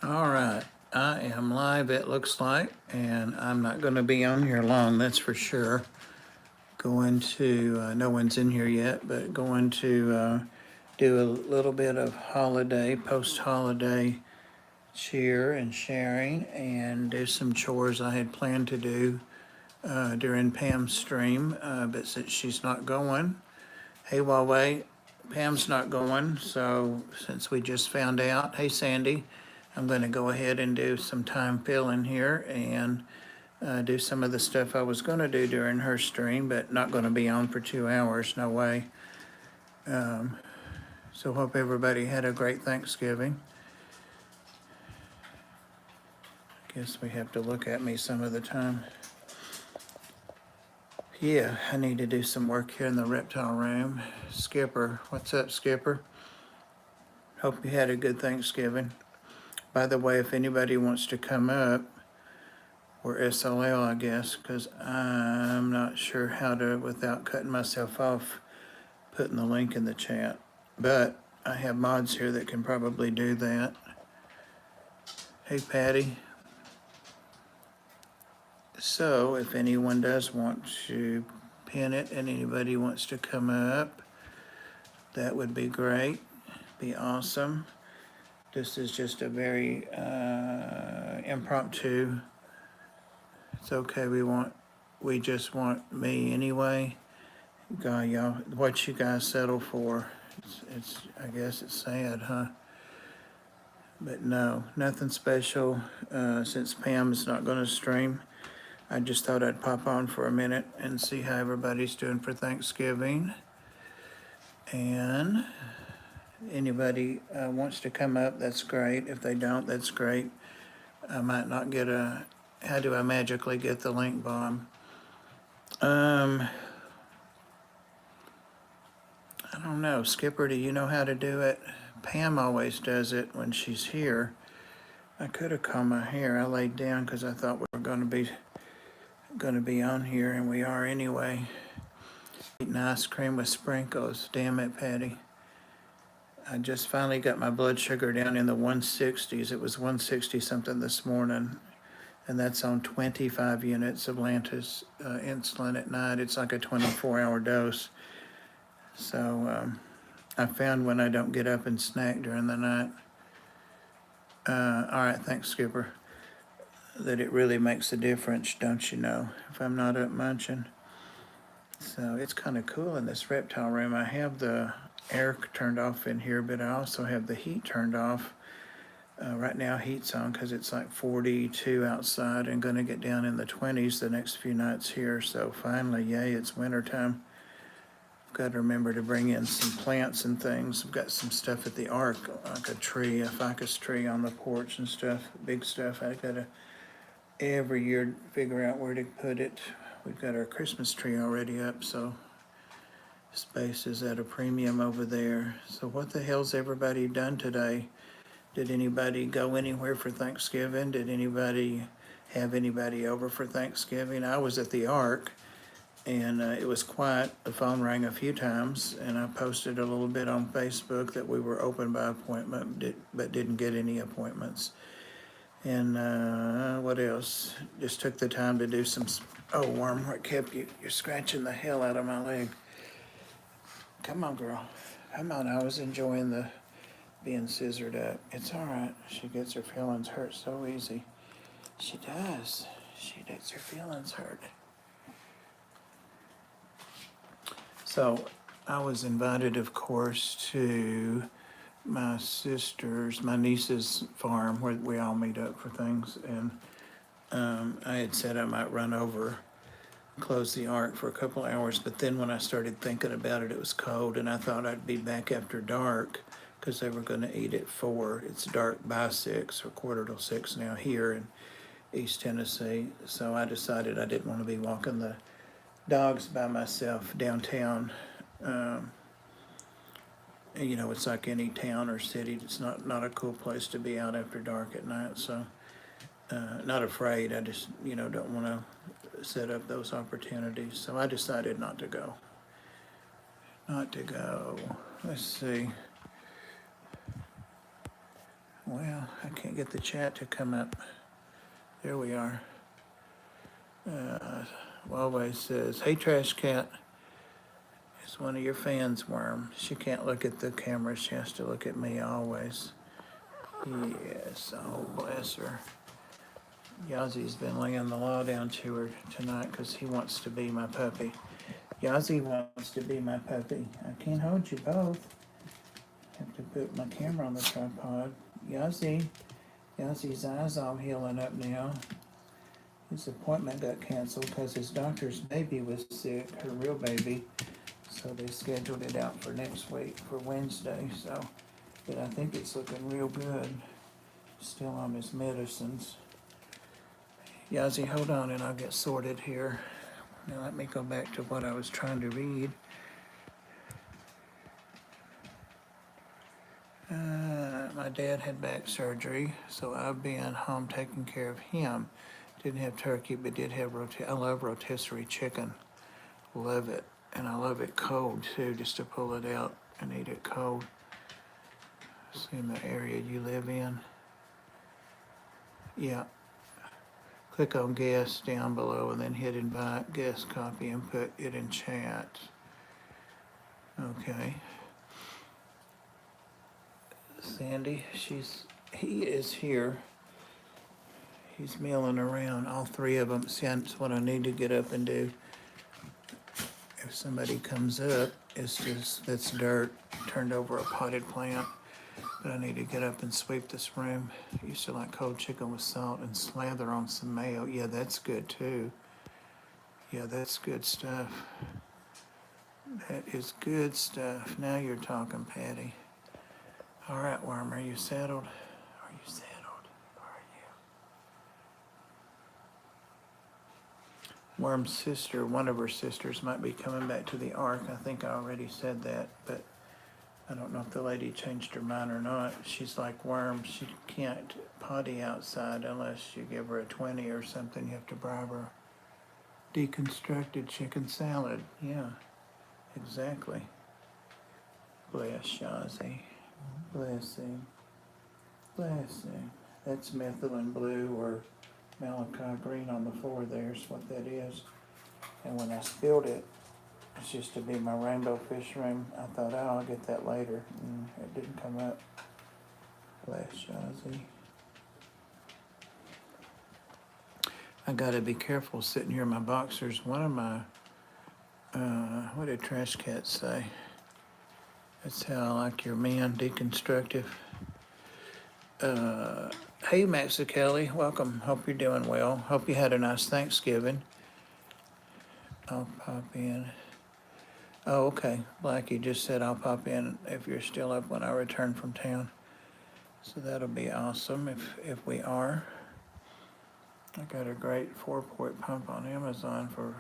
All right, I am live, it looks like, and I'm not going to be on here long, that's for sure. Going to, no one's in here yet, but going to do a little bit of holiday, post-holiday cheer and sharing, and do some chores I had planned to do during Pam's stream, but since she's not going, hey, Huawei, Pam's not going, so since we just found out, hey, Sandy, I'm going to go ahead and do some time filling here and do some of the stuff I was going to do during her stream, but not going to be on for 2 hours, no way. So hope everybody had a great Thanksgiving. Guess we have to look at me some of the time. Yeah, I need to do some work here in the reptile room. Skipper, what's up, Skipper? Hope you had a good Thanksgiving. By the way, if anybody wants to come up, or SLL, I guess, because I'm not sure how to, without cutting myself off, putting the link in the chat. But I have mods here that can probably do that. Hey, Patty. So if anyone does want to pin it and anybody wants to come up, that would be great, be awesome. This is just a very impromptu. It's okay, we just want me anyway. God, y'all, what you guys settle for, it's I guess it's sad, huh? But no, nothing special. Since Pam is not gonna stream, I just thought I'd pop on for a minute and see how everybody's doing for Thanksgiving. And anybody wants to come up, that's great. If they don't, that's great. I might not get a, how do I magically get the link bomb? I don't know. Skipper, do you know how to do it? Pam always does it when she's here. I could have combed my hair. I laid down because I thought we were going to be on here, and we are anyway. Eating ice cream with sprinkles. Damn it, Patty. I just finally got my blood sugar down in the 160s. It was 160 something this morning, and that's on 25 units of Lantus insulin at night. It's like a 24-hour dose. So I found when I don't get up and snack during the night, all right, thanks, Skipper, that it really makes a difference, don't you know, if I'm not up munching. So it's kind of cool in this reptile room. I have the air turned off in here, but I also have the heat turned off. Right now heat's on because it's like 42 outside and going to get down in the 20s the next few nights here. So finally, yay, it's wintertime. I've got to remember to bring in some plants and things. I've got some stuff at the Ark, like a tree, a ficus tree on the porch and stuff, big stuff. I've got to every year figure out where to put it. We've got our Christmas tree already up, so space is at a premium over there. So what the hell's everybody done today? Did anybody go anywhere for Thanksgiving? Did anybody have anybody over for Thanksgiving? I was at the Ark, and it was quiet. The phone rang a few times, and I posted a little bit on Facebook that we were open by appointment, but didn't get any appointments. And what else? Just took the time to do some, oh, Worm, what kept you? You're scratching the hell out of my leg. Come on, girl. Come on, I was enjoying the being scissored up. It's all right. She gets her feelings hurt so easy. She does. She gets her feelings hurt. So I was invited, of course, to my sister's, my niece's farm where we all meet up for things. And I had said I might run over, close the Ark for a couple hours. But then when I started thinking about it, it was cold, and I thought I'd be back after dark because they were going to eat at 4. It's dark by 6 or 5:45 now here in East Tennessee. So I decided I didn't want to be walking the dogs by myself downtown. You know, it's like any town or city. It's not a cool place to be out after dark at night. So not afraid. I just, you know, don't want to set up those opportunities. So I decided not to go. Not to go. Let's see. Well, I can't get the chat to come up. There we are. Always says, hey, Trash Cat. It's one of your fans, Worm. She can't look at the camera. She has to look at me always. Yes, oh, bless her. Yazi's been laying the law down to her tonight because he wants to be my puppy. Yazi wants to be my puppy. I can't hold you both. I have to put my camera on the tripod. Yazi's eyes all healing up now. His appointment got canceled because his doctor's baby was sick, her real baby. So they scheduled it out for next week, for Wednesday. So, but I think it's looking real good. Still on his medicines. Yazi, hold on and I'll get sorted here. Now let me go back to what I was trying to read. My dad had back surgery, so I've been home taking care of him. Didn't have turkey, but did have I love rotisserie chicken. Love it. And I love it cold too, just to pull it out and eat it cold. See in the area you live in. Yeah. Click on guest down below and then hit invite, guest copy, and put it in chat. Okay. Sandy, he is here. He's milling around, all three of them. See, that's what I need to get up and do. If somebody comes up, that's dirt, turned over a potted plant. But I need to get up and sweep this room. I used to like cold chicken with salt and slather on some mayo. Yeah, that's good too. Yeah, that's good stuff. That is good stuff. Now you're talking, Patty. All right, Worm, are you settled? Are you settled? Are you? Worm's sister, one of her sisters, might be coming back to the Ark. I think I already said that, but I don't know if the lady changed her mind or not. She's like Worm. She can't potty outside unless you give her a 20 or something. You have to bribe her. Deconstructed chicken salad. Yeah, exactly. Bless Shazi. Bless him. Bless him. That's methylene blue or Malachi green on the floor there is what that is. And when I spilled it, it's just to be my rainbow fish room. I thought, oh, I'll get that later. It didn't come up. Bless Shazi. I gotta be careful sitting here in my boxers. One of my, what did Trash Cat say? That's how I like your man, deconstructive. Hey, Maxa Kelly, welcome. Hope you're doing well. Hope you had a nice Thanksgiving. I'll pop in. Oh, okay. Blackie just said I'll pop in if you're still up when I return from town. So that'll be awesome if we are. I got a great 4-port pump on Amazon for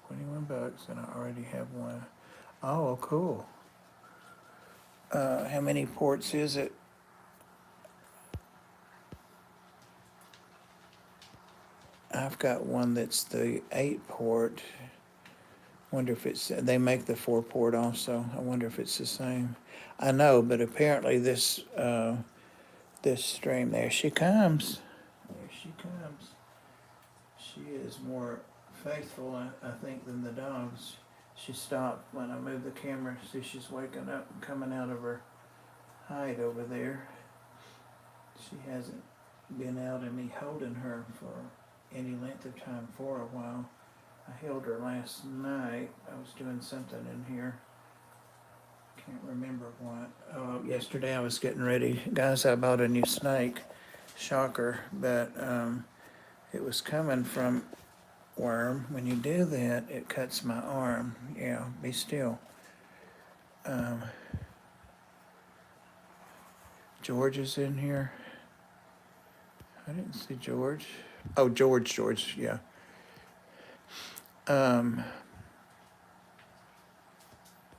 21 bucks and I already have one. Oh, cool. How many ports is it? I've got one that's the 8-port. Wonder if it's, they make the 4-port also. I wonder if it's the same. I know, but apparently this stream, there she comes. There she comes. She is more faithful, I think, than the dogs. She stopped when I moved the camera. See, she's waking up and coming out of her hide over there. She hasn't been out and me holding her for any length of time for a while. I held her last night. I was doing something in here. Can't remember what. Yesterday I was getting ready. Guys, I bought a new snake. Shocker, but it was coming from Worm. When you do that, it cuts my arm. Yeah, be still. George is in here. I didn't see George. Oh, George, yeah.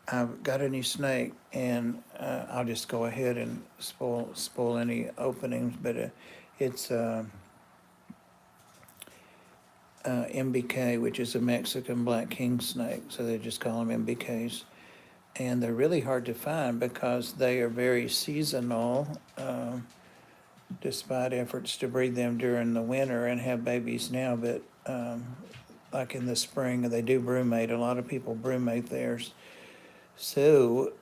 I've got a new snake, and I'll just go ahead and spoil any openings, but it's MBK, which is a Mexican black king snake, so they just call them MBKs. And they're really hard to find because they are very seasonal. despite efforts to breed them during the winter and have babies now. But like in the spring, they do brumate. A lot of people brumate theirs. So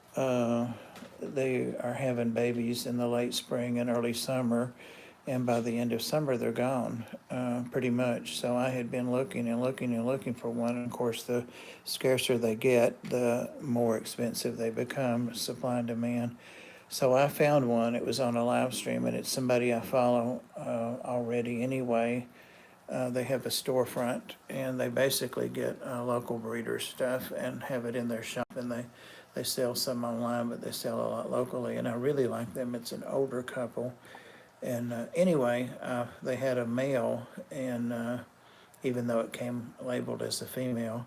they are having babies in the late spring and early summer, and by the end of summer, they're gone, pretty much. So I had been looking and looking and looking for one. And of course, the scarcer they get, the more expensive they become, supply and demand. So I found one. It was on a live stream, and it's somebody I follow already anyway. They have a storefront, and they basically get local breeder stuff and have it in their shop, and they sell some online, but they sell a lot locally, and I really like them. It's an older couple, and anyway, they had a male, and even though it came labeled as a female,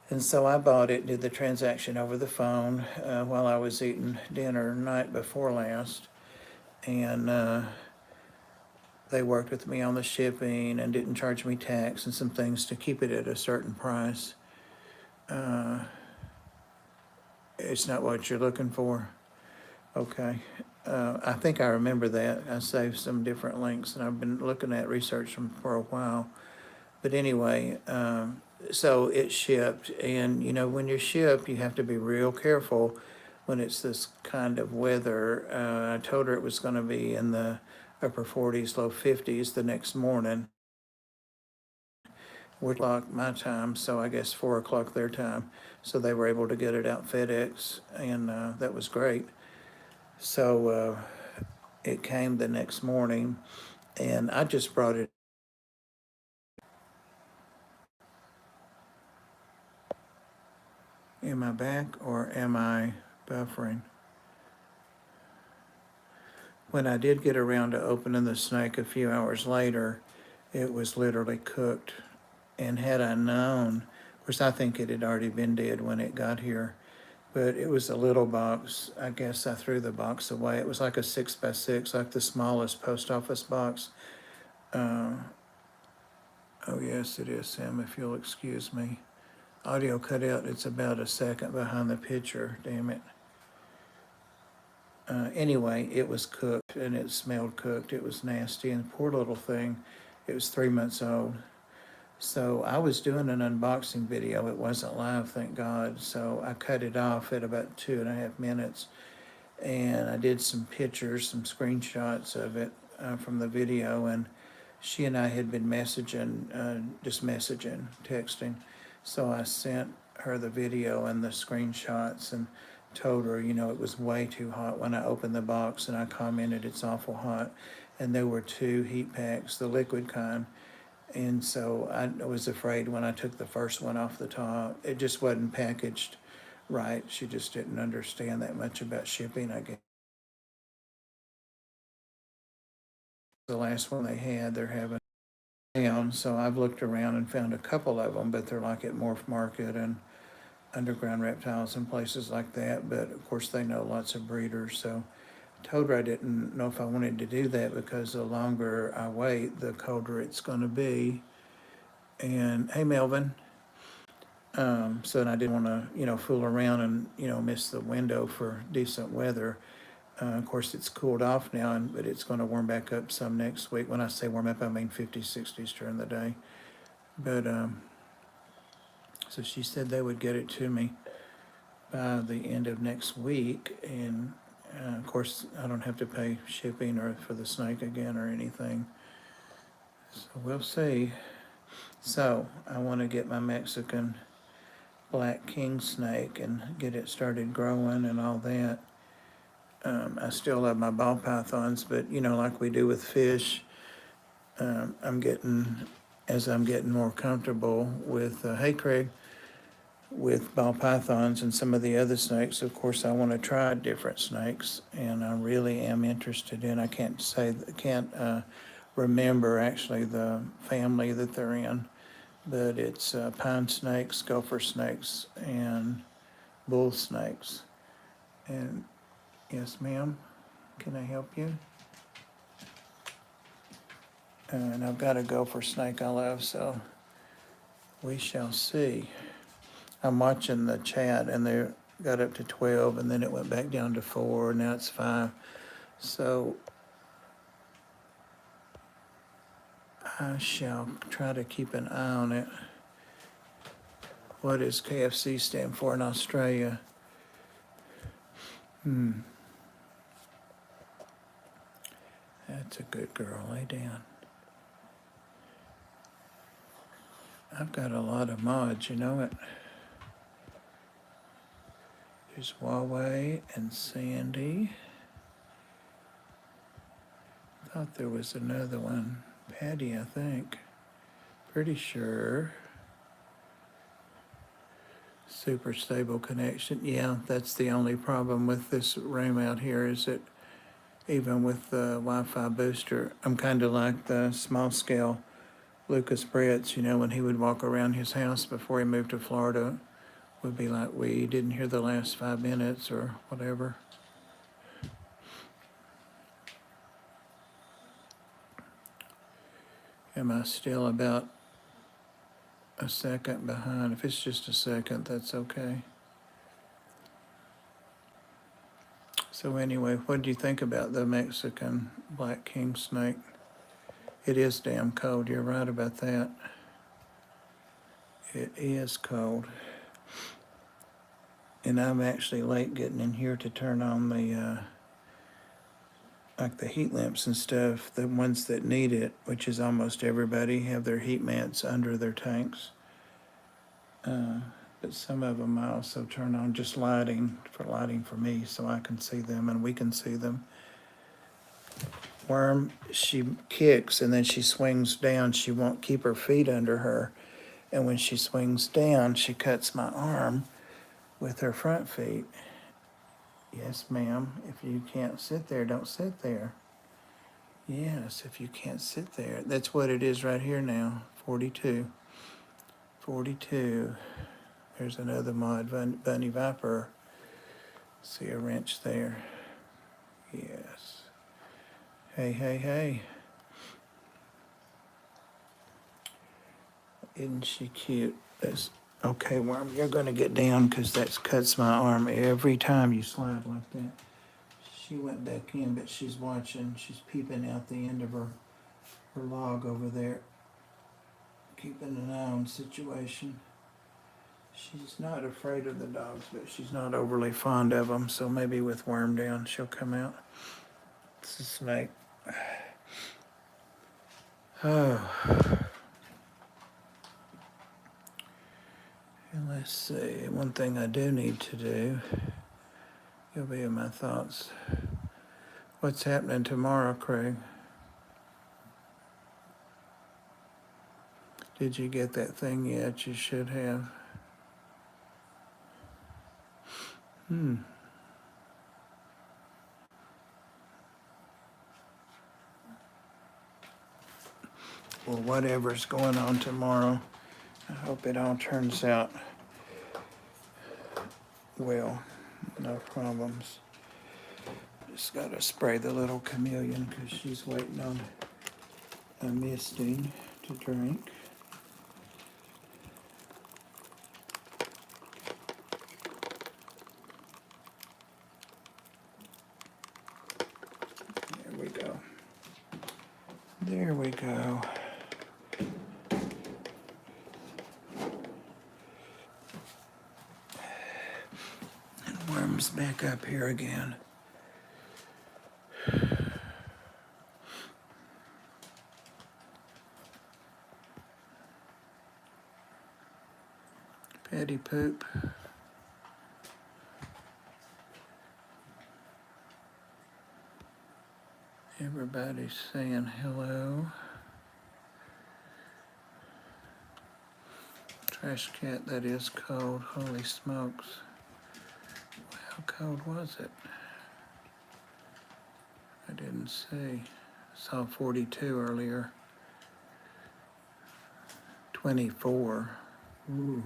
and so I bought it, did the transaction over the phone while I was eating dinner night before last, and they worked with me on the shipping and didn't charge me tax and some things to keep it at a certain price. It's not what you're looking for. Okay. I think I remember that. I saved some different links, and I've been looking at research for a while. But anyway, so it shipped, and you know, when you ship, you have to be real careful when it's this kind of weather. I told her it was going to be in the upper 40s, low 50s the next morning. We're o'clock my time, so I guess 4 o'clock their time. So they were able to get it out FedEx, and that was great. So it came the next morning, and I just brought it. Am I back or am I buffering? When I did get around to opening the snake a few hours later, it was literally cooked. And had I known, of course, I think it had already been dead when it got here, but it was a little box. I guess I threw the box away. It was like a 6x6, like the smallest post office box. Oh, yes, it is, Sam, if you'll excuse me. Audio cut out. It's about a second behind the picture, damn it. Anyway, it was cooked, and it smelled cooked. It was nasty, and poor little thing, it was 3 months old. So I was doing an unboxing video. It wasn't live, thank God. So I cut it off at about 2.5 minutes, and I did some pictures, some screenshots of it from the video. And she and I had been messaging, just messaging, texting. So I sent her the video and the screenshots and told her, you know, it was way too hot when I opened the box, and I commented it's awful hot. And there were 2 heat packs, the liquid kind. And so I was afraid when I took the first one off the top, it just wasn't packaged right. She just didn't understand that much about shipping, I guess. The last one they had, they're having down. So I've looked around and found a couple of them, but they're like at Morph Market and Underground Reptiles and places like that. But of course, they know lots of breeders. So I told her I didn't know if I wanted to do that, because the longer I wait, the colder it's going to be. And hey, Melvin. So I didn't want to, you know, fool around and, you know, miss the window for decent weather. Of course, it's cooled off now, but it's going to warm back up some next week. When I say warm up, I mean 50s, 60s during the day. But so she said they would get it to me by the end of next week. And of course, I don't have to pay shipping or for the snake again or anything. So we'll see. So I want to get my Mexican black king snake and get it started growing and all that. I still love my ball pythons, but you know, like we do with fish, as I'm getting more comfortable with, hey Craig, with ball pythons and some of the other snakes, of course I want to try different snakes, and I really am interested in, I can't remember actually the family that they're in, but it's pine snakes, gopher snakes, and bull snakes. And yes, ma'am, can I help you? And I've got a gopher snake I love, so we shall see. I'm watching the chat, and they got up to 12, and then it went back down to 4, and now it's 5. So I shall try to keep an eye on it. What does KFC stand for in Australia? That's a good girl. Lay down. I've got a lot of mods, you know it. There's Huawei and Sandy. Thought there was another one. Patty, I think. Pretty sure. Super stable connection. Yeah, that's the only problem with this room out here is that even with the Wi-Fi booster, I'm kind of like the small scale Lucas Bretz, you know, when he would walk around his house before he moved to Florida, would be like, we didn't hear the last 5 minutes or whatever. Am I still about a second behind? If it's just a second, that's okay. So anyway, what do you think about the Mexican black king snake? It is damn cold. You're right about that. It is cold. And I'm actually late getting in here to turn on the, like the heat lamps and stuff. The ones that need it, which is almost everybody, have their heat mats under their tanks. But some of them I also turn on just lighting for me so I can see them and we can see them. Worm, she kicks and then she swings down. She won't keep her feet under her. And when she swings down, she cuts my arm with her front feet. Yes, ma'am. If you can't sit there, don't sit there. Yes, if you can't sit there. That's what it is right here now. 42. 42. There's another mod, Bunny Viper. See a wrench there. Yes. Hey, hey, hey. Isn't she cute? That's, okay, Worm, you're going to get down because that cuts my arm every time you slide like that. She went back in, but she's watching. She's peeping out the end of her log over there, keeping an eye on the situation. She's not afraid of the dogs, but she's not overly fond of them, so maybe with Worm down, she'll come out. It's a snake. Oh. And let's see, one thing I do need to do, you'll be in my thoughts. What's happening tomorrow, Craig? Did you get that thing yet? You should have. Well, whatever's going on tomorrow, I hope it all turns out well. No problems. Just gotta spray the little chameleon because she's waiting on a misting to drink. There we go. There we go. And Worm's back up here again. Petty poop. Everybody's saying hello. Trash cat, that is cold. Holy smokes. How cold was it? I didn't see. Saw 42 earlier. 24. Ooh.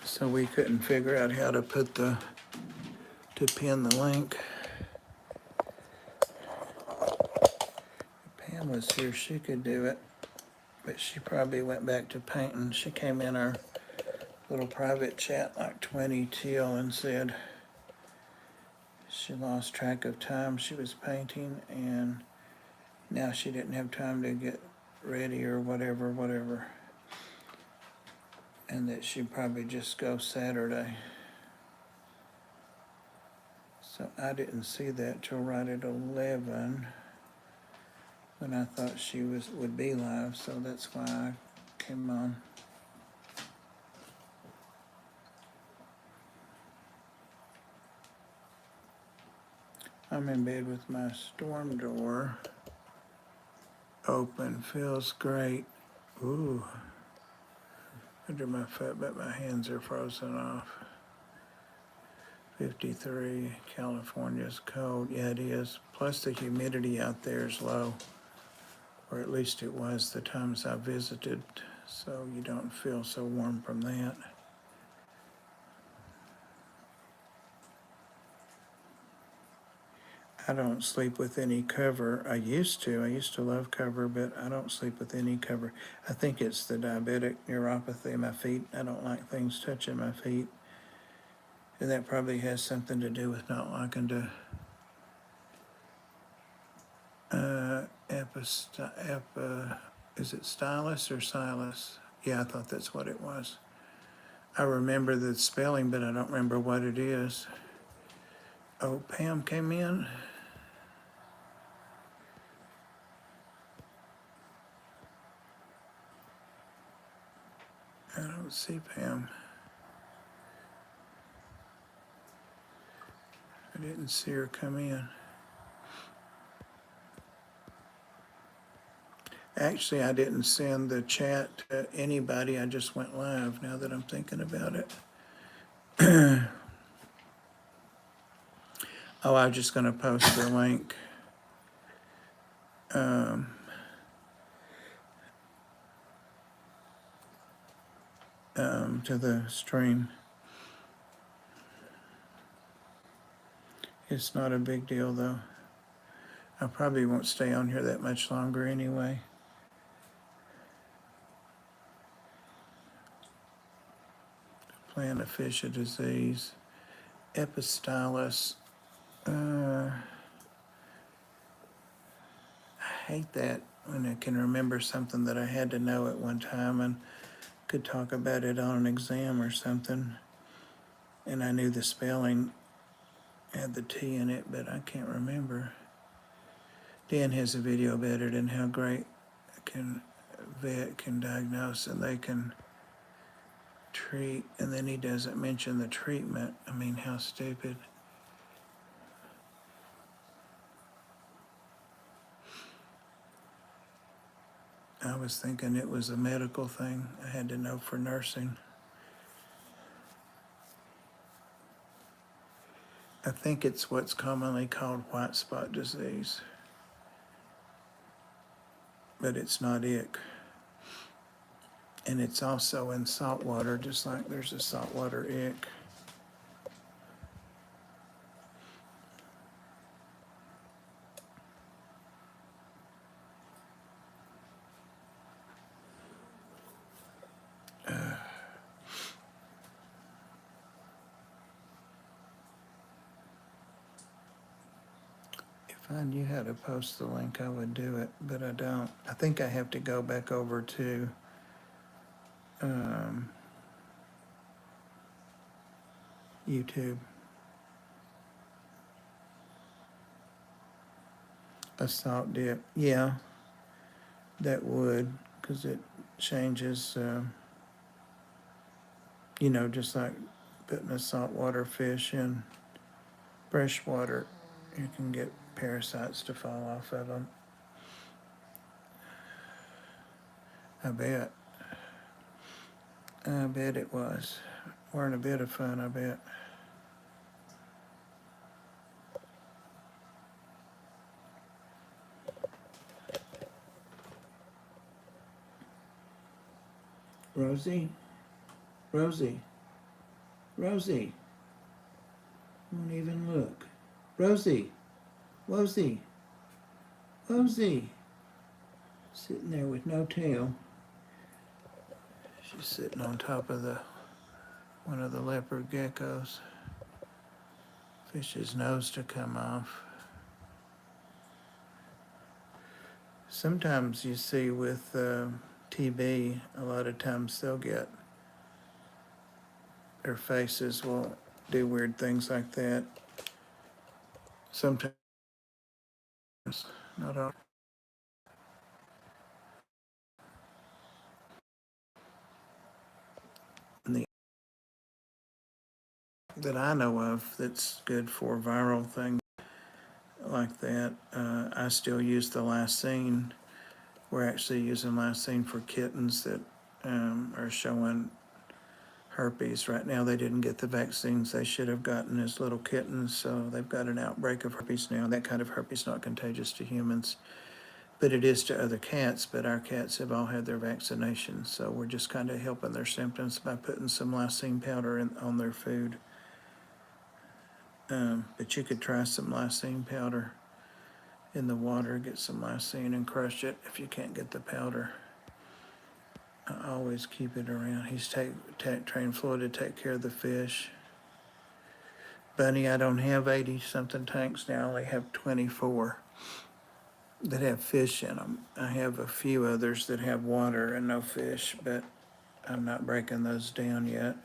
So we couldn't figure out how to to pin the link. If Pam was here, she could do it, but she probably went back to painting. She came in our little private chat like 20 till and said she lost track of time she was painting and now she didn't have time to get ready or whatever, and that she'd probably just go Saturday. So I didn't see that till right at 11 when I thought she would be live, so that's why I came on. I'm in bed with my storm door open. Feels great. Ooh. Under my foot, but my hands are frozen off. 53, California's cold. Yeah, it is. Plus the humidity out there is low, or at least it was the times I visited, so you don't feel so warm from that. I don't sleep with any cover. I used to love cover, but I don't sleep with any cover. I think it's the diabetic neuropathy in my feet. I don't like things touching my feet. And that probably has something to do with not liking to is it stylus or Silas? Yeah, I thought that's what it was. I remember the spelling, but I don't remember what it is. Oh, Pam came in. I don't see Pam. I didn't see her come in. Actually, I didn't send the chat to anybody. I just went live now that I'm thinking about it. Oh, I was just going to post the link to the stream. It's not a big deal, though. I probably won't stay on here that much longer anyway. Plant aphasia disease, epistylus. I hate that when I can remember something that I had to know at one time and could talk about it on an exam or something. And I knew the spelling had the T in it, but I can't remember. Dan has a video about it and how great vet can diagnose and they can treat, and then he doesn't mention the treatment. I mean, how stupid. I was thinking it was a medical thing I had to know for nursing. I think it's what's commonly called white spot disease, but it's not ick. And it's also in salt water, just like there's a saltwater ick. If I knew how to post the link, I would do it, but I don't. I think I have to go back over to YouTube. A salt dip. Yeah, that would, because it changes, just like putting a saltwater fish in fresh water, you can get parasites to fall off of them. I bet. I bet it was. Weren't a bit of fun, I bet. Rosie? Rosie? Rosie? Won't even look. Rosie? Wosie? Wosie? Sitting there with no tail. She's sitting on top of the one of the leopard geckos. Fish's nose to come off. Sometimes you see with TB, a lot of times they'll get, their faces will do weird things like that. Sometimes, not all. The that I know of that's good for viral things like that, I still use the lysine. We're actually using lysine for kittens that are showing herpes. Right now, they didn't get the vaccines they should have gotten as little kittens, so they've got an outbreak of herpes now. That kind of herpes is not contagious to humans, but it is to other cats. But our cats have all had their vaccinations, so we're just kind of helping their symptoms by putting some lysine powder on their food. But you could try some lysine powder in the water, get some lysine and crush it if you can't get the powder. I always keep it around. He's trained Floyd to take care of the fish. Bunny, I don't have 80-something tanks now. I only have 24 that have fish in them. I have a few others that have water and no fish, but I'm not breaking those down yet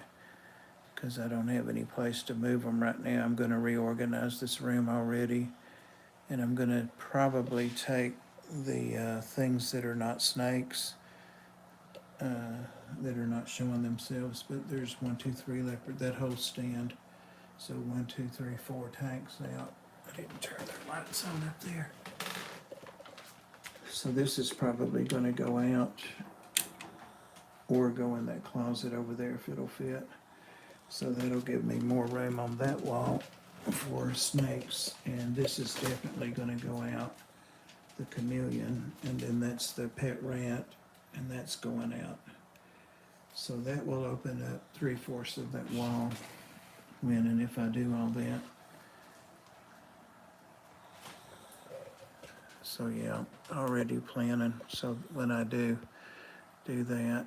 because I don't have any place to move them right now. I'm going to reorganize this room already, and I'm going to probably take the things that are not snakes, that are not showing themselves, but there's 1, 2, 3 leopard, that whole stand. So 1, 2, 3, 4 tanks out. I didn't turn the lights on up there. So this is probably going to go out or go in that closet over there if it'll fit. So that'll give me more room on that wall for snakes. And this is definitely going to go out, the chameleon, and then that's the pet rat, and that's going out. So that will open up 3/4 of that wall when and if I do all that. So yeah, already planning. So when I do that.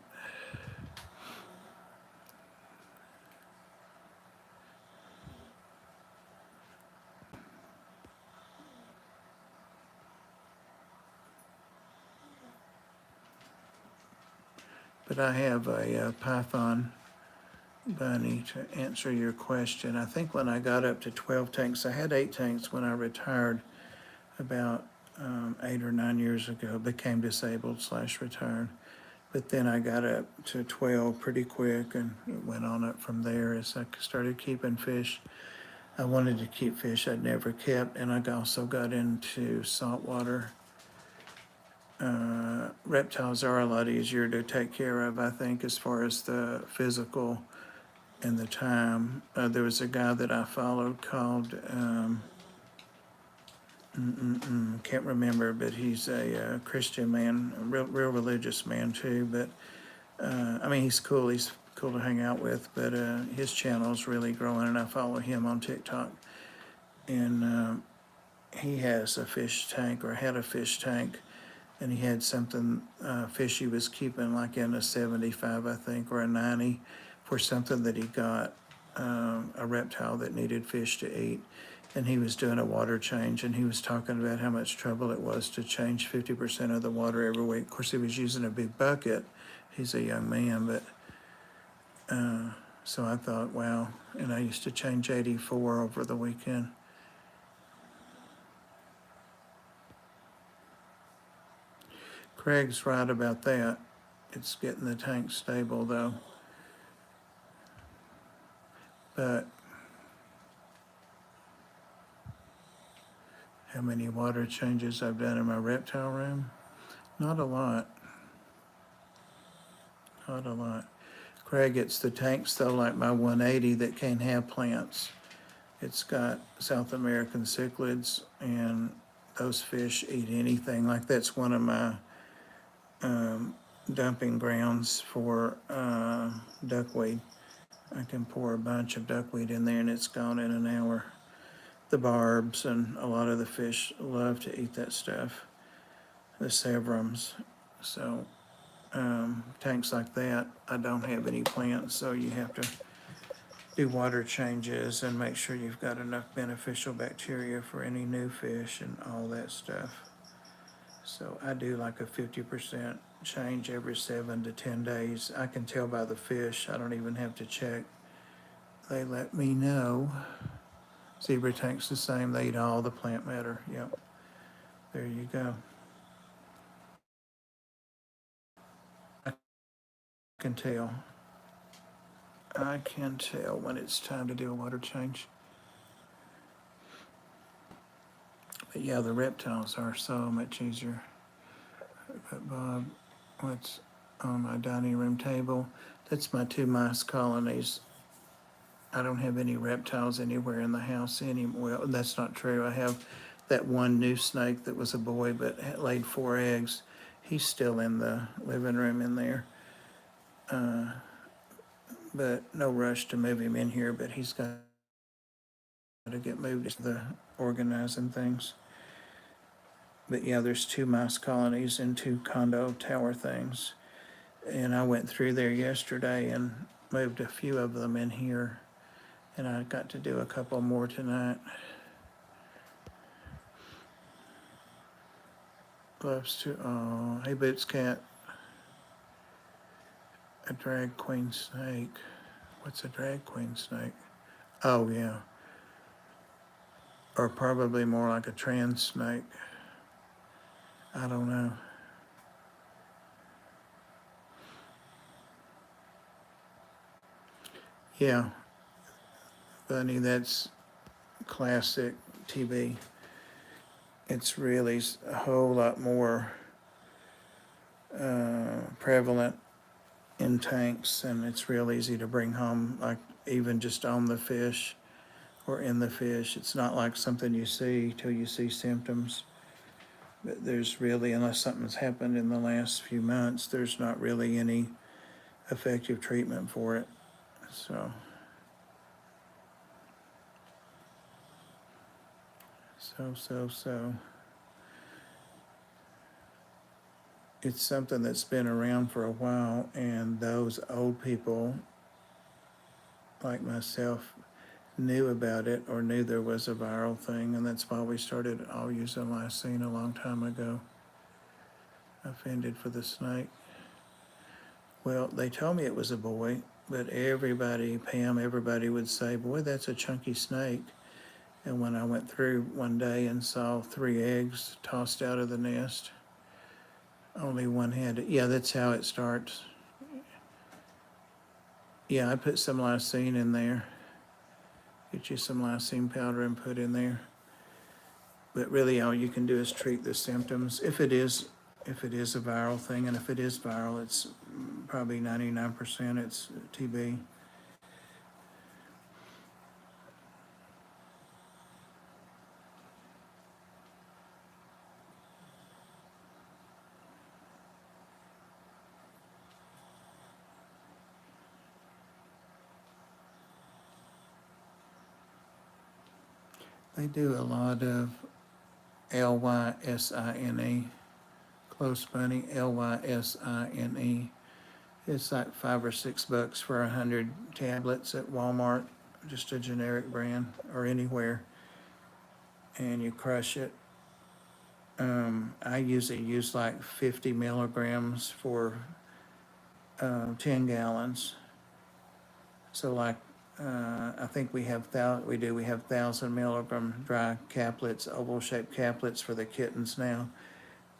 But I have a python bunny to answer your question. I think when I got up to 12 tanks, I had 8 tanks when I retired about 8 or 9 years ago, became disabled / retired. But then I got up to 12 pretty quick, and it went on up from there as I started keeping fish. I wanted to keep fish I'd never kept, and I also got into saltwater. Reptiles are a lot easier to take care of, I think, as far as the physical and the time. There was a guy that I followed called, can't remember, but he's a Christian man, a real religious man too. But I mean, he's cool. He's cool to hang out with. But his channel is really growing, and I follow him on TikTok. And he has a fish tank, or had a fish tank, and he had something, fish he was keeping like in a 75, I think, or a 90 for something that he got, a reptile that needed fish to eat. And he was doing a water change, and he was talking about how much trouble it was to change 50% of the water every week. Of course, he was using a big bucket. He's a young man, but so I thought, wow. And I used to change 84 over the weekend. Craig's right about that. It's getting the tank stable though. But how many water changes I've done in my reptile room? Not a lot. Not a lot. Craig gets the tanks though, like my 180 that can't have plants. It's got South American cichlids, and those fish eat anything. Like that's one of my dumping grounds for duckweed. I can pour a bunch of duckweed in there and it's gone in an hour. The barbs and a lot of the fish love to eat that stuff, the severums. So tanks like that, I don't have any plants, so you have to do water changes and make sure you've got enough beneficial bacteria for any new fish and all that stuff. So I do like a 50% change every 7 to 10 days. I can tell by the fish. I don't even have to check. They let me know. Zebra tank's the same. They eat all the plant matter. Yep. There you go. I can tell. I can tell when it's time to do a water change. But yeah, the reptiles are so much easier. But Bob, what's on my dining room table? That's my 2 mice colonies. I don't have any reptiles anywhere in the house anymore. Well, that's not true. I have that one new snake that was a boy but had laid 4 eggs. He's still in the living room in there. But no rush to move him in here, but he's got to get moved to the organizing things. But yeah, there's 2 mice colonies and 2 condo tower things. And I went through there yesterday and moved a few of them in here. And I got to do a couple more tonight. Loves to, oh, hey Boots Cat. A drag queen snake. What's a drag queen snake? Oh, yeah. Or probably more like a trans snake. I don't know. Yeah, Bunny, that's classic TV. It's really a whole lot more prevalent in tanks, and it's real easy to bring home, like even just on the fish or in the fish. It's not like something you see till you see symptoms. But there's really, unless something's happened in the last few months, there's not really any effective treatment for it. So it's something that's been around for a while, and those old people like myself knew about it or knew there was a viral thing, and that's why we started all using lysine a long time ago. Offended for the snake. Well, they told me it was a boy, but everybody, Pam, everybody would say, boy, that's a chunky snake. And when I went through one day and saw 3 eggs tossed out of the nest, only one had it. Yeah, that's how it starts. Yeah, I put some lysine in there. Get you some lysine powder and put in there. But really all you can do is treat the symptoms. If it is a viral thing, and if it is viral, it's probably 99% it's TB. They do a lot of lysine, close bunny, lysine. It's like $5 or $6 for 100 tablets at Walmart, just a generic brand or anywhere, and you crush it. I usually use like 50 milligrams for 10 gallons. So like, I think we have 1,000 milligram dry caplets, oval shaped caplets for the kittens now.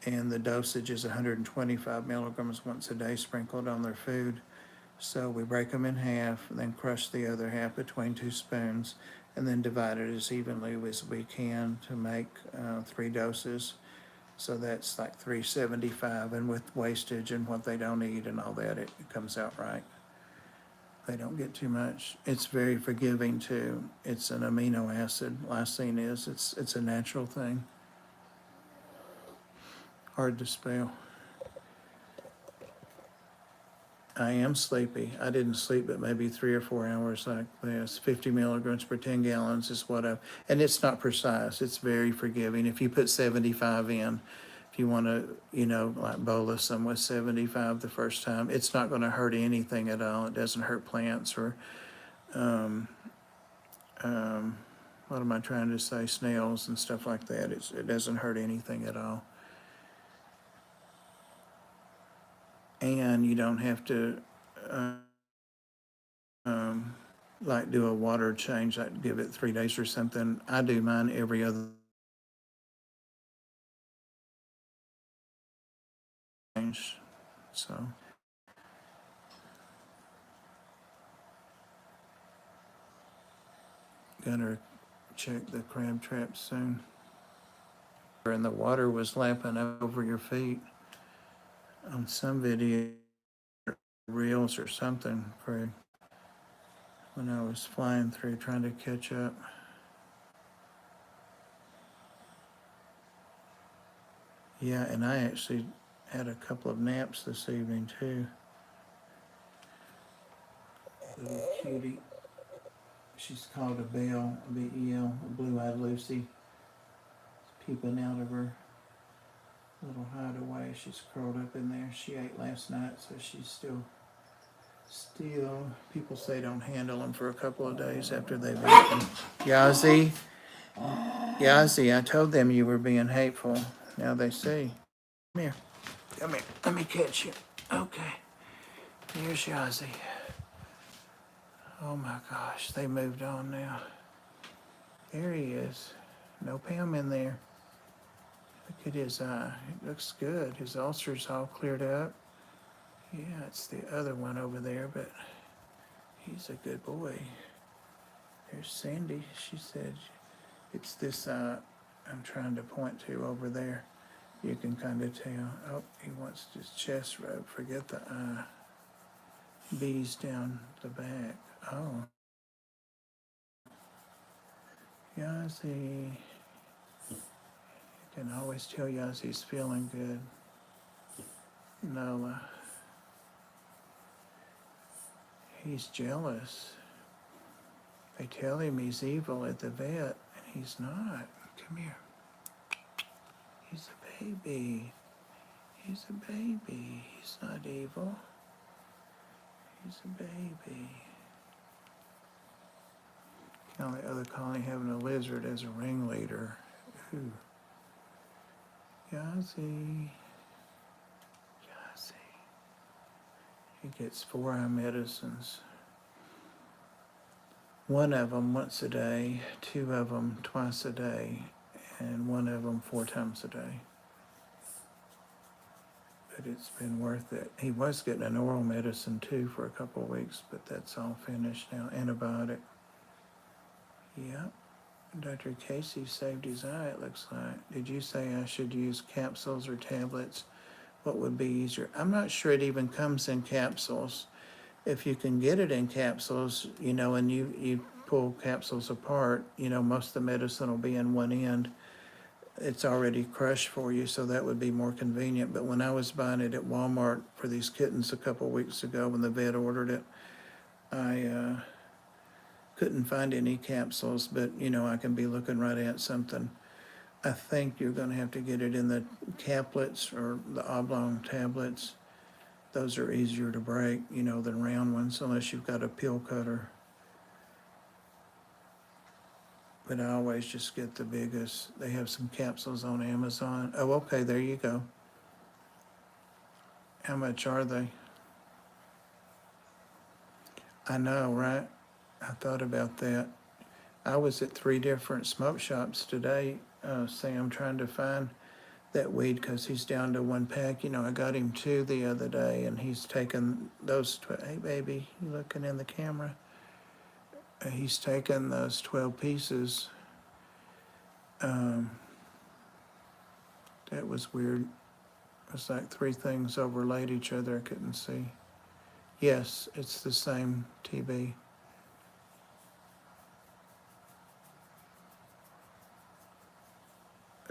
And the dosage is 125 milligrams once a day sprinkled on their food. So we break them in half and then crush the other half between 2 spoons and then divide it as evenly as we can to make 3 doses. So that's like 375, and with wastage and what they don't eat and all that, it comes out right. They don't get too much. It's very forgiving too. It's an amino acid. Lysine is. It's a natural thing. Hard to spell. I am sleepy. I didn't sleep but maybe 3 or 4 hours like this. 50 milligrams per 10 gallons is what and it's not precise. It's very forgiving. If you put 75 in, if you want to, like bolus them with 75 the first time, it's not going to hurt anything at all. It doesn't hurt plants or what am I trying to say, snails and stuff like that. It doesn't hurt anything at all. And you don't have to like do a water change, like give it 3 days or something. I do mine every other change. So gotta check the crab traps soon. And the water was lapping over your feet on some video reels or something for when I was flying through trying to catch up. Yeah, and I actually had a couple of naps this evening too. Little cutie. She's called a Belle, B-E-L, a blue-eyed Lucy. It's peeping out of her little hideaway. She's curled up in there. She ate last night, so she's still. People say don't handle them for a couple of days after they've eaten. Yazzie, I told them you were being hateful. Now they see. Come here. Let me catch you. Okay. Here's Yazzie. Oh my gosh, they moved on now. There he is. No Pam in there. Look at his eye. It looks good. His ulcer's all cleared up. Yeah, it's the other one over there, but he's a good boy. There's Sandy. She said it's this eye I'm trying to point to over there. You can kind of tell. Oh, he wants his chest rubbed. Forget the eye. Bees down the back. Oh. Yazzie. You can always tell Yazzie's feeling good. Nola. He's jealous. They tell him he's evil at the vet, and he's not. Come here. He's a baby. He's a baby. He's not evil. He's a baby. Now the other colony having a lizard as a ringleader. Ooh. Yazzie. He gets 4 eye medicines. 1 of them once a day, 2 of them twice a day, and 1 of them 4 times a day. But it's been worth it. He was getting an oral medicine too for a couple of weeks, but that's all finished now. Antibiotic. Yep. Dr. Casey saved his eye, it looks like. Did you say I should use capsules or tablets? What would be easier? I'm not sure it even comes in capsules. If you can get it in capsules, and you pull capsules apart, most of the medicine will be in one end. It's already crushed for you, so that would be more convenient. But when I was buying it at Walmart for these kittens a couple of weeks ago when the vet ordered it, I couldn't find any capsules, but I can be looking right at something. I think you're going to have to get it in the caplets or the oblong tablets. Those are easier to break, than round ones, unless you've got a pill cutter. But I always just get the biggest. They have some capsules on Amazon. Oh, okay, there you go. How much are they? I know, right? I thought about that. I was at 3 different smoke shops today, Sam, trying to find that weed because he's down to 1 pack. I got him 2 the other day, and he's taken those. Hey, baby, you looking in the camera? He's taken those 12 pieces. That was weird. It was like 3 things overlaid each other. I couldn't see. Yes, it's the same TB.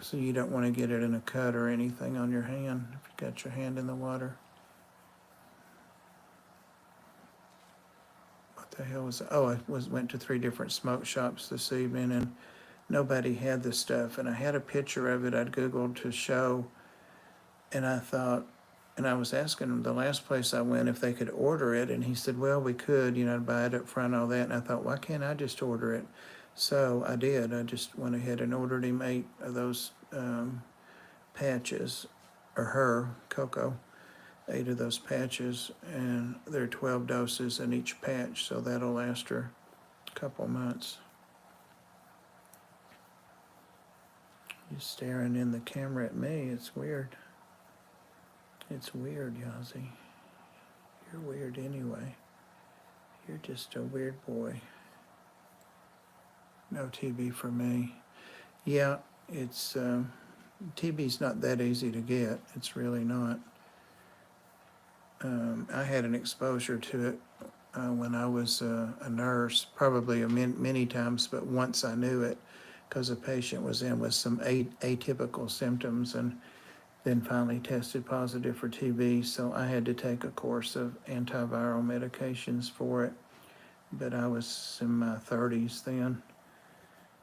So you don't want to get it in a cut or anything on your hand if you got your hand in the water. What the hell was? Oh, I went to 3 different smoke shops this evening, and nobody had the stuff. And I had a picture of it I'd Googled to show, and I thought, And I was asking him the last place I went if they could order it, and he said, well, we could, buy it up front, all that. And I thought, why can't I just order it? So I did. I just went ahead and ordered him 8 of those patches, or her, Coco, 8 of those patches, and they're 12 doses in each patch, so that'll last her a couple months. You're staring in the camera at me. It's weird. It's weird, Yazzie. You're weird anyway. You're just a weird boy. No TB for me. Yeah, it's TB's not that easy to get. It's really not. I had an exposure to it when I was a nurse, probably many times, but once I knew it because a patient was in with some atypical symptoms and then finally tested positive for TB, so I had to take a course of antiviral medications for it. But I was in my 30s then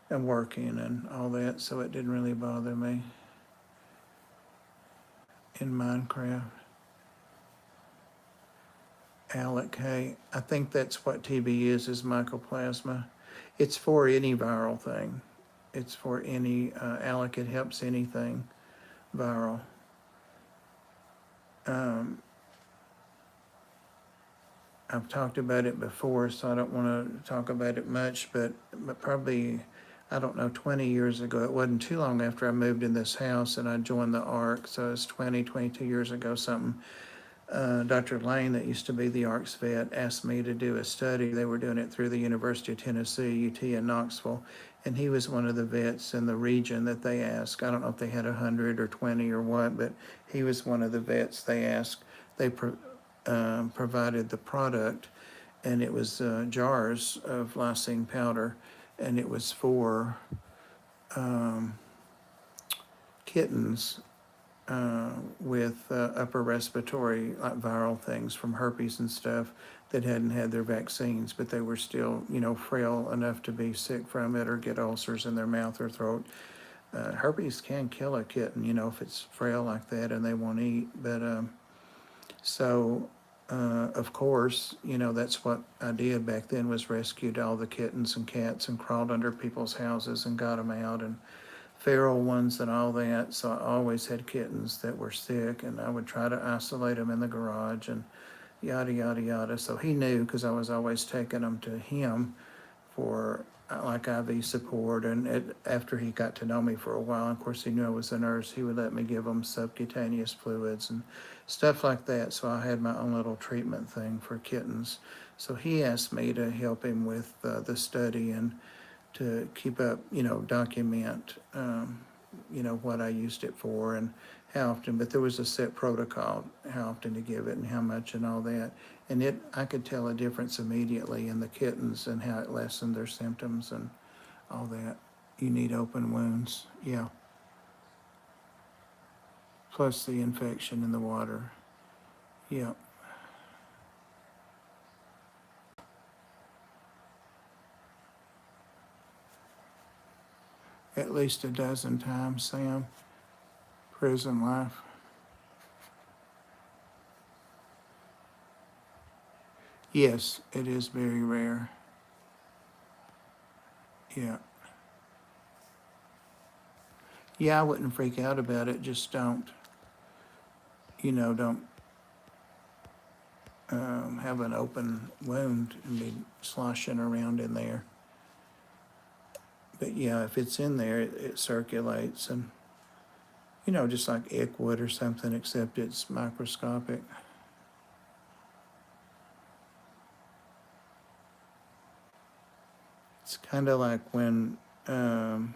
and working and all that, so it didn't really bother me. In Minecraft. Alec, hey, I think that's what TB is mycoplasma. It's for any viral thing. It's for any, Alec, it helps anything viral. I've talked about it before, so I don't want to talk about it much, but probably, I don't know, 20 years ago, it wasn't too long after I moved in this house and I joined the ARC, so it's 22 years ago, something. Dr. Lane, that used to be the ARC's vet, asked me to do a study. They were doing it through the University of Tennessee, UT in Knoxville, and he was one of the vets in the region that they asked. I don't know if they had 100 or 20 or what, but he was one of the vets they asked. They provided the product, and it was jars of lysine powder, and it was for kittens with upper respiratory viral things from herpes and stuff that hadn't had their vaccines, but they were still, frail enough to be sick from it or get ulcers in their mouth or throat. Herpes can kill a kitten, if it's frail like that and they won't eat. But of course, that's what I did back then, was rescued all the kittens and cats and crawled under people's houses and got them out, and feral ones and all that. So I always had kittens that were sick, and I would try to isolate them in the garage and yada, yada, yada. So he knew, because I was always taking them to him for like IV support. And after he got to know me for a while, of course, he knew I was a nurse, he would let me give them subcutaneous fluids and stuff like that. So I had my own little treatment thing for kittens. So he asked me to help him with the study and to keep up, document, what I used it for and how often. But there was a set protocol, how often to give it and how much and all that. And I could tell a difference immediately in the kittens and how it lessened their symptoms and all that. You need open wounds, yeah. Plus the infection in the water, yeah. At least a dozen times, Sam. Prison life. Yes, it is very rare. Yeah. Yeah, I wouldn't freak out about it, just don't, don't have an open wound and be sloshing around in there. But yeah, if it's in there, it circulates, and just like ick would or something, except it's microscopic. It's kind of like when the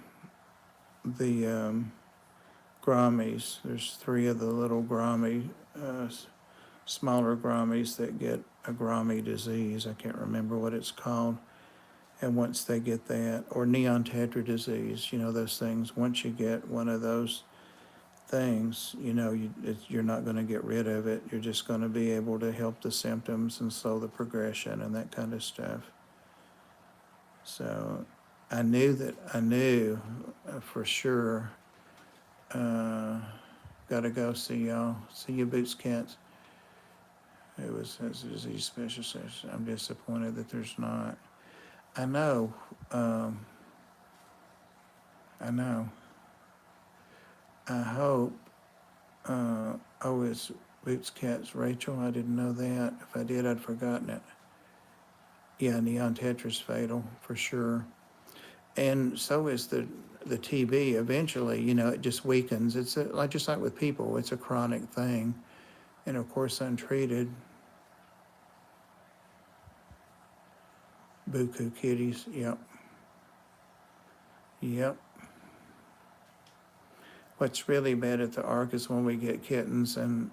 Grammies, there's 3 of the little Grammy, smaller Grammies that get a Grammy disease. I can't remember what it's called. And once they get that, or neon tetra disease, those things, once you get one of those things, you're not going to get rid of it. You're just going to be able to help the symptoms and slow the progression and that kind of stuff. So I knew for sure Gotta go. See y'all. See you, Boots Cats. It was a disease specialist. I'm disappointed that there's not. I know. Um, I know. I hope. Oh, it's Boots Cats Rachel. I didn't know that. If I did, I'd forgotten it. Yeah, neon tetra's fatal for sure. And so is the TB. Eventually, it just weakens. It's like just like with people, it's a chronic thing, and of course, untreated. Buku kitties. Yep. Yep. What's really bad at the Ark is when we get kittens and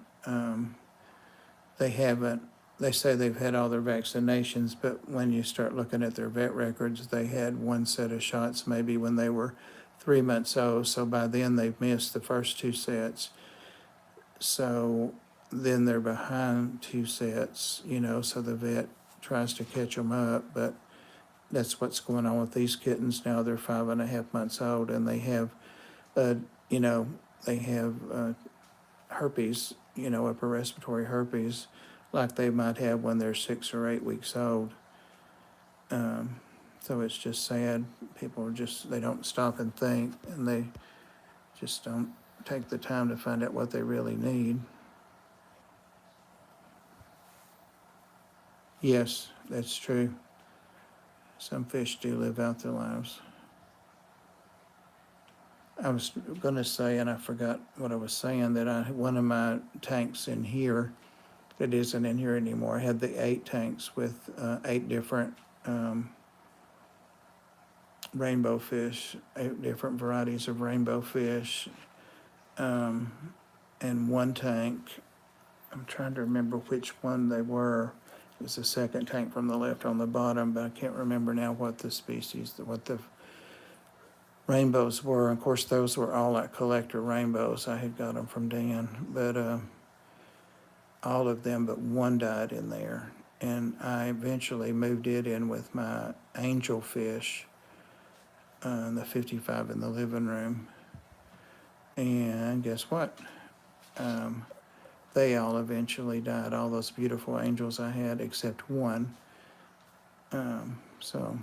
they haven't. They say they've had all their vaccinations, but when you start looking at their vet records, they had one set of shots maybe when they were 3 months old. So by then they've missed the first two sets. So then they're behind two sets, so the vet tries to catch them up. But that's what's going on with these kittens now. They're 5.5 months old and they have, uh, you know, they have herpes, upper respiratory herpes, like they might have when they're 6 or 8 weeks old. So it's just sad. People they don't stop and think, and they just don't take the time to find out what they really need. Yes, that's true. Some fish do live out their lives. I was going to say, and I forgot what I was saying, that one of my tanks in here that isn't in here anymore had the 8 tanks with 8 different rainbow fish, 8 different varieties of rainbow fish, and one tank. I'm trying to remember which one they were. It was the second tank from the left on the bottom, but I can't remember now what the species, what the rainbows were. Of course, those were all like collector rainbows. I had got them from Dan, but all of them but one died in there. And I eventually moved it in with my angelfish, the 55 in the living room. And guess what? They all eventually died. All those beautiful angels I had, except one. So,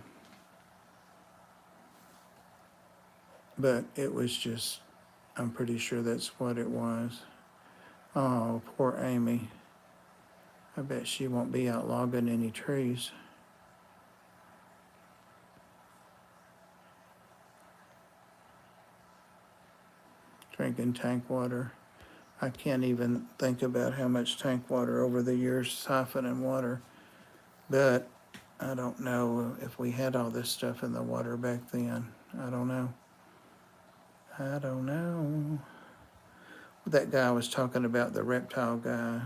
but it was just, I'm pretty sure that's what it was. Oh, poor Amy. I bet she won't be out logging any trees. Drinking tank water. I can't even think about how much tank water over the years siphoning water. But I don't know if we had all this stuff in the water back then. I don't know. I don't know. That guy was talking about, the reptile guy,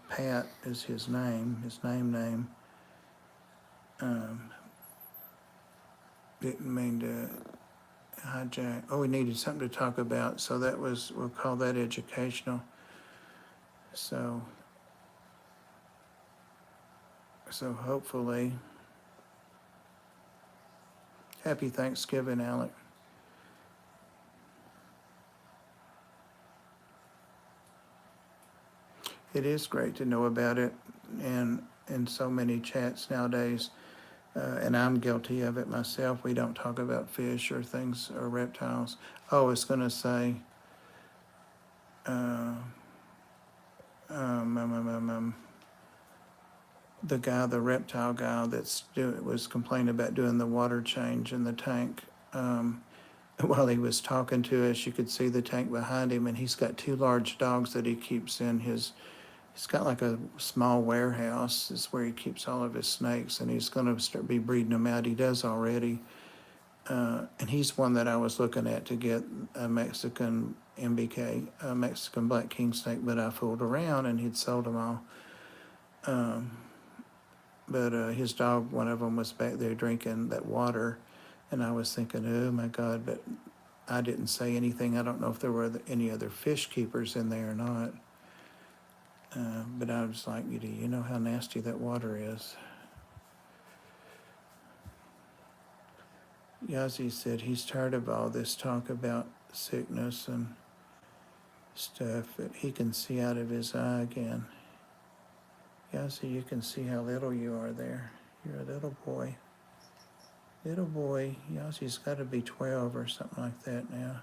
Pat is his name. Didn't mean to hijack. Oh, we needed something to talk about, so we'll call that educational. So hopefully, happy Thanksgiving, Alec. It is great to know about it, and in so many chats nowadays, and I'm guilty of it myself. We don't talk about fish or things or reptiles. Oh, it's going to say, the reptile guy was complaining about doing the water change in the tank. While he was talking to us, you could see the tank behind him, and he's got 2 large dogs that he keeps in his. He's got like a small warehouse. It's where he keeps all of his snakes, and he's going to be breeding them out. He does already. And he's one that I was looking at to get a Mexican MBK, a Mexican black king snake, but I fooled around and he'd sold them all. But his dog, one of them, was back there drinking that water, and I was thinking, oh my God, but I didn't say anything. I don't know if there were any other fish keepers in there or not. But I was like, do you know how nasty that water is? Yazzie said he's tired of all this talk about sickness, and stuff that he can see out of his eye again. Yeah, so you can see how little you are there. You're a little boy. Little boy, Yossi's got to be 12 or something like that now.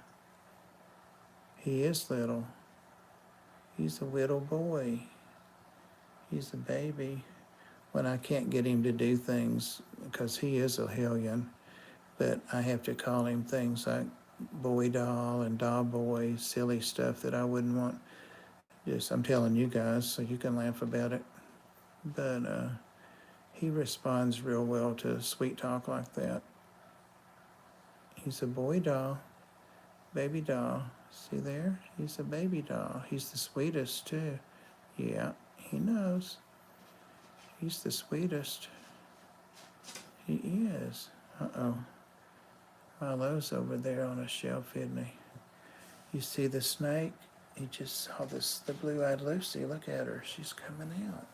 He is little. He's a little boy. He's a baby. When I can't get him to do things, because he is a hellion, but I have to call him things like boy doll and doll boy, silly stuff that I wouldn't want. Just, I'm telling you guys so you can laugh about it. But he responds real well to sweet talk like that. He's a boy doll, baby doll. See there? He's a baby doll. He's the sweetest too. Yeah, he knows. He's the sweetest. He is. Uh-oh. Milo's over there on a shelf, isn't he? You see the snake? He just saw the blue-eyed Lucy. Look at her. She's coming out.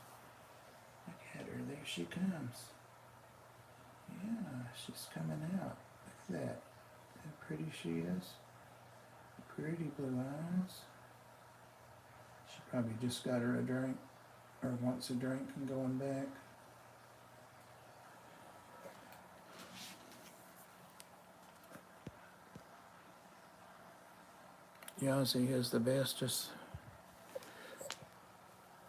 Look at her. There she comes. Yeah, she's coming out. Look at that. How pretty she is. Pretty blue eyes. She probably just got her a drink, or wants a drink and going back. Yazzie is the bestest.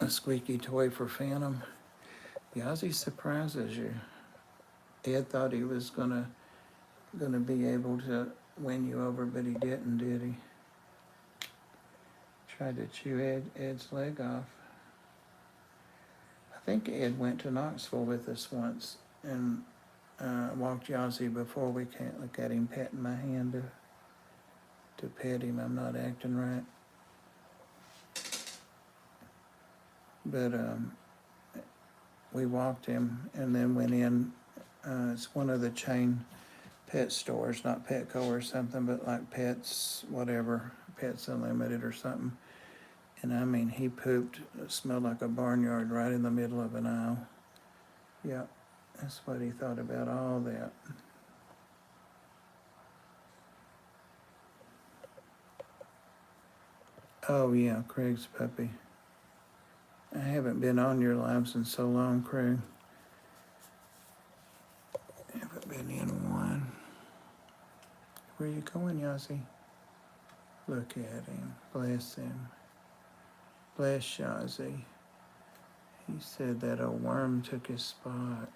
A squeaky toy for Phantom. Yazzie surprises you. Ed thought he was gonna be able to win you over, but he didn't, did he? Tried to chew Ed's leg off. I think Ed went to Knoxville with us once and walked Yazzie before. We can't look at him patting my hand to pet him. I'm not acting right. But we walked him and then went in. It's one of the chain pet stores, not Petco or something, but like Pets, whatever, Pets Unlimited or something. And I mean, he pooped, it smelled like a barnyard right in the middle of an aisle. Yeah, that's what he thought about all that. Oh yeah, Craig's puppy. I haven't been on your lives in so long, Craig. I haven't been in one. Where you going, Yazzie? Look at him. Bless him. Bless Yazzie. He said that a worm took his spot.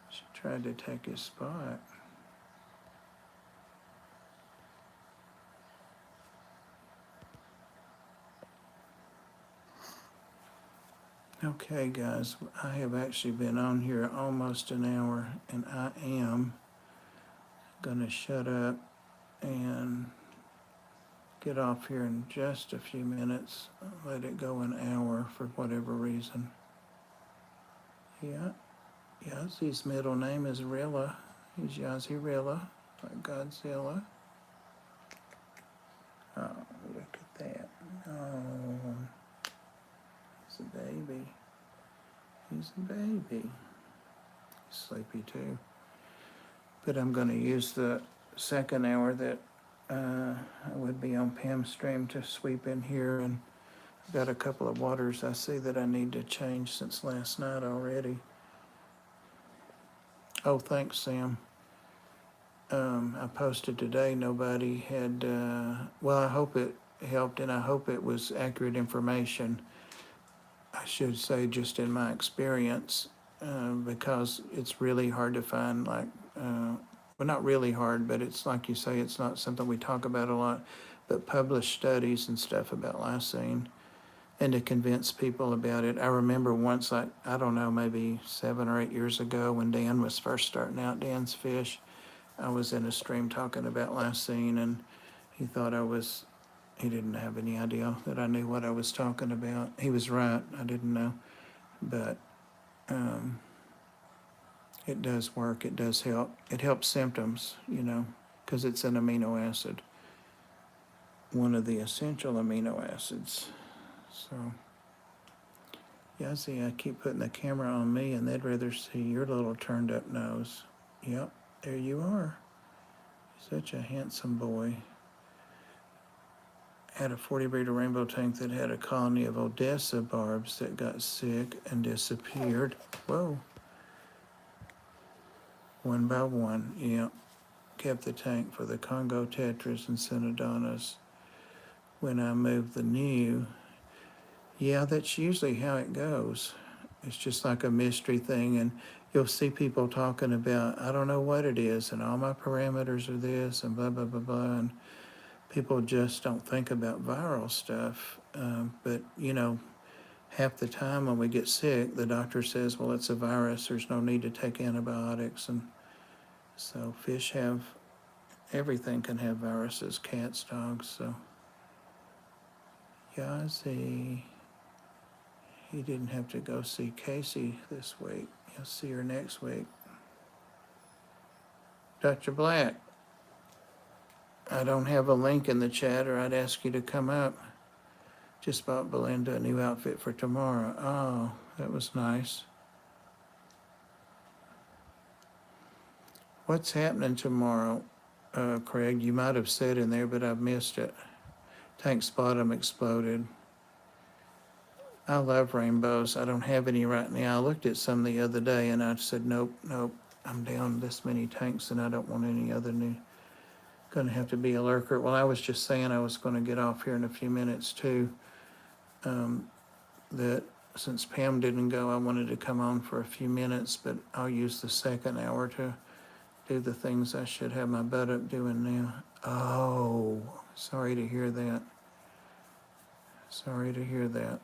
She tried to take his spot. Okay, guys, I have actually been on here almost an hour, and I am gonna shut up and get off here in just a few minutes. Let it go an hour for whatever reason. Yeah, Yazzie's middle name is Rilla. He's Yazzie Rilla, like Godzilla. Oh, look at that. Oh, he's a baby. He's a baby. He's sleepy too. But I'm going to use the second hour that I would be on Pam's stream to sweep in here, and I've got a couple of waters I see that I need to change since last night already. Oh, thanks, Sam. I posted today, nobody had, well, I hope it helped, and I hope it was accurate information. I should say, just in my experience, because it's really hard to find, like, well, not really hard, but it's like you say, it's not something we talk about a lot, but published studies and stuff about lysine, and to convince people about it. I remember once, like, I don't know, maybe 7 or 8 years ago when Dan was first starting out, Dan's Fish, I was in a stream talking about lysine, and he thought he didn't have any idea that I knew what I was talking about. He was right, I didn't know, but it does work, it does help. It helps symptoms, because it's an amino acid, one of the essential amino acids. So, yeah, see, I keep putting the camera on me, and they'd rather see your little turned up nose. Yep, there you are. Such a handsome boy. had a 40 breeder rainbow tank that had a colony of Odessa barbs that got sick and disappeared. Whoa. One by one, yeah. Kept the tank for the Congo tetras and Synodonas. When I moved the new, yeah, that's usually how it goes. It's just like a mystery thing, and you'll see people talking about, I don't know what it is, and all my parameters are this, and blah, blah, blah, blah, and people just don't think about viral stuff. But, you know, half the time when we get sick, the doctor says, well, it's a virus, there's no need to take antibiotics, and so fish have, everything can have viruses, cats, dogs, so. Yazzie. He didn't have to go see Casey this week. He'll see her next week. Dr. Black, I don't have a link in the chat or I'd ask you to come up. Just bought Belinda a new outfit for tomorrow. Oh, that was nice. What's happening tomorrow, Craig? You might have said in there, but I've missed it. Tank's bottom exploded. I love rainbows. I don't have any right now. I looked at some the other day and I said, nope, I'm down this many tanks and I don't want any other new. Gonna have to be a lurker. Well, I was just saying I was gonna get off here in a few minutes too. That since Pam didn't go, I wanted to come on for a few minutes, but I'll use the second hour to do the things I should have my butt up doing now. Oh, sorry to hear that. Sorry to hear that.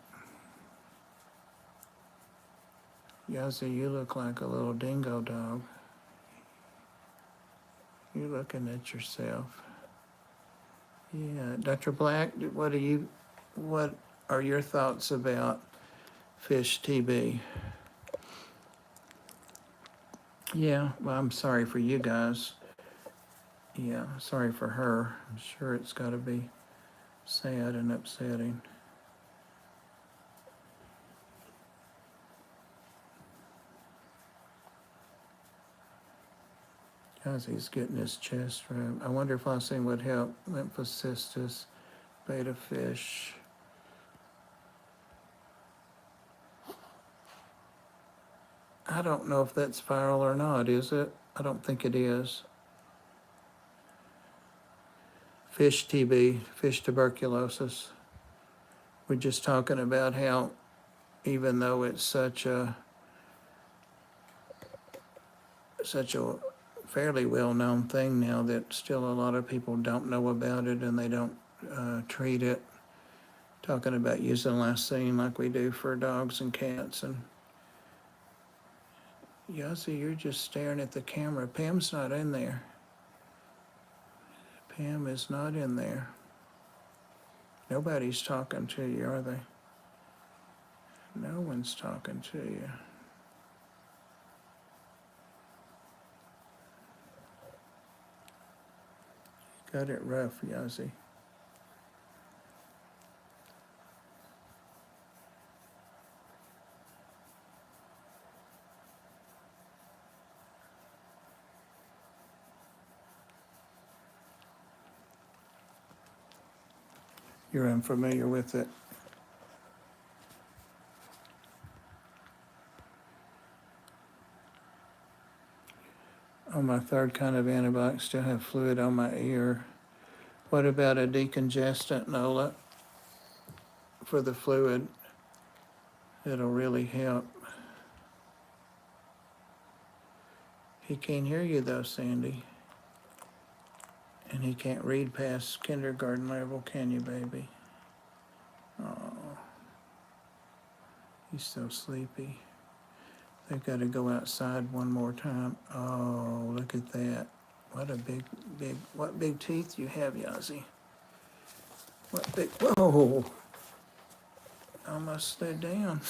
Yazzie, you look like a little dingo dog. You're looking at yourself. Yeah, Dr. Black, what are your thoughts about fish TB? Yeah, well, I'm sorry for you guys. Yeah, sorry for her. I'm sure it's got to be sad and upsetting. Guys, he's getting his chest rubbed. I wonder if lysine would help lymphocystis, beta fish. I don't know if that's viral or not, is it? I don't think it is. Fish TB, fish tuberculosis. We're just talking about how even though it's such a fairly well-known thing now, that still a lot of people don't know about it and they don't treat it. Talking about using lysine like we do for dogs and cats. And Yazzie, you're just staring at the camera. Pam's not in there. Pam is not in there. Nobody's talking to you, are they? No one's talking to you. Got it rough, Yazzie. You're unfamiliar with it. On my third kind of antibiotic, still have fluid on my ear. What about a decongestant, Nola, for the fluid? It'll really help. He can't hear you though, Sandy. And he can't read past kindergarten level, can you, baby? Oh, he's so sleepy. They've got to go outside one more time. Oh, look at that. What a what big teeth you have, Yazzie. What big, whoa. Almost slid down.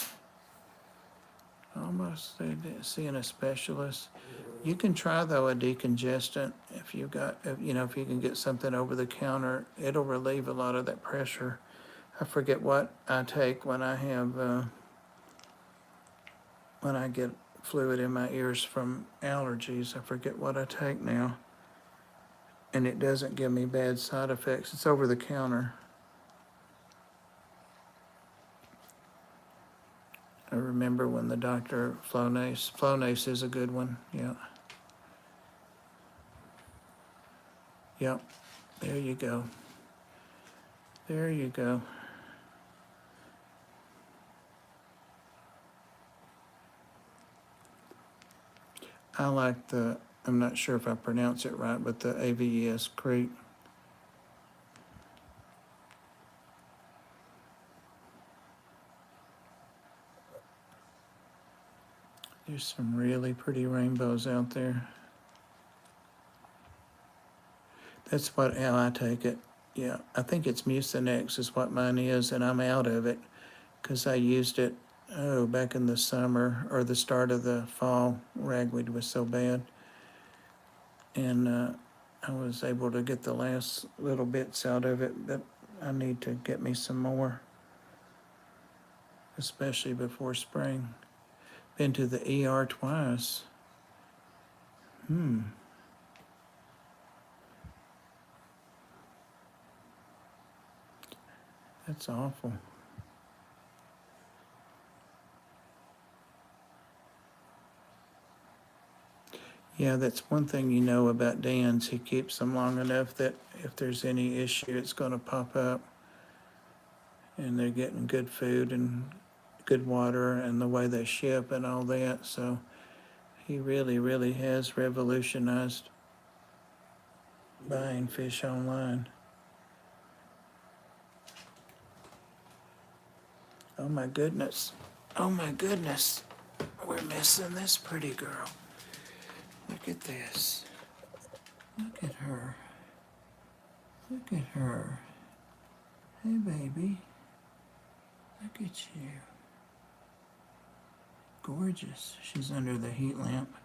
Almost slid down. Seeing a specialist. You can try though a decongestant if you can get something over the counter. It'll relieve a lot of that pressure. I forget what I take when I have when I get fluid in my ears from allergies. I forget what I take now. And it doesn't give me bad side effects. It's over the counter. I remember when the doctor, Flonase is a good one, yeah. Yep, there you go. There you go. I like the, I'm not sure if I pronounce it right, but the AVES Creek. There's some really pretty rainbows out there. That's how I take it. Yeah, I think it's Mucinex is what mine is, and I'm out of it because I used it, back in the summer or the start of the fall. Ragweed was so bad. And I was able to get the last little bits out of it, but I need to get me some more, especially before spring. Been to the ER twice. That's awful. Yeah, that's one thing you know about Dan's. He keeps them long enough that if there's any issue, it's going to pop up. And they're getting good food and good water and the way they ship and all that. So he really, really has revolutionized buying fish online. Oh my goodness. Oh my goodness. We're missing this pretty girl. Look at this. Look at her. Look at her. Hey, baby. Look at you. Gorgeous. She's under the heat lamp.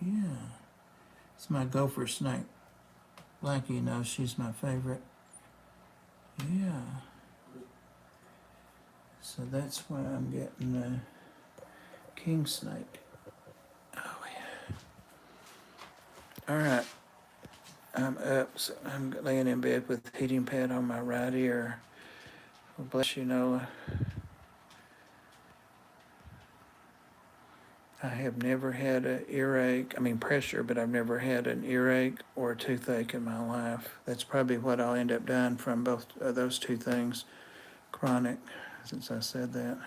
Yeah. It's my gopher snake. Blackie knows she's my favorite. Yeah. So that's why I'm getting the king snake. Oh, yeah. All right. I'm up. So I'm laying in bed with the heating pad on my right ear. Well, bless you, Nola. I have never had an earache, pressure, but I've never had an earache or a toothache in my life. That's probably what I'll end up dying from, both of those two things, chronic, since I said that.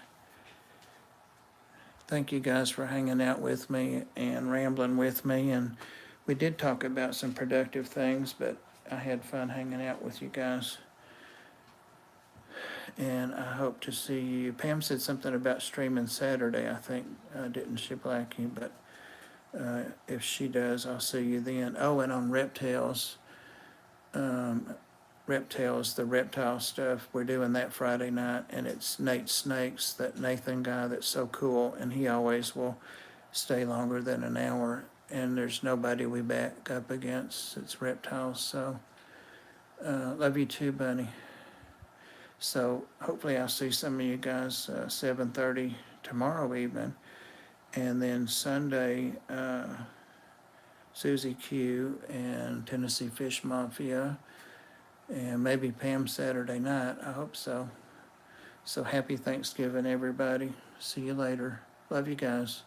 Thank you guys for hanging out with me and rambling with me. And we did talk about some productive things, but I had fun hanging out with you guys. And I hope to see you. Pam said something about streaming Saturday, I think, didn't she, Blackie? But if she does, I'll see you then. Oh, and on Reptiles, the reptile stuff, we're doing that Friday night, and it's Nate Snakes, that Nathan guy that's so cool, and he always will stay longer than an hour, and there's nobody we back up against. It's reptiles, so love you too, Bunny. So hopefully I'll see some of you guys 7:30 tomorrow evening. And then Sunday, Susie Q and Tennessee Fish Mafia. And maybe Pam Saturday night. I hope so. So happy Thanksgiving, everybody. See you later. Love you guys.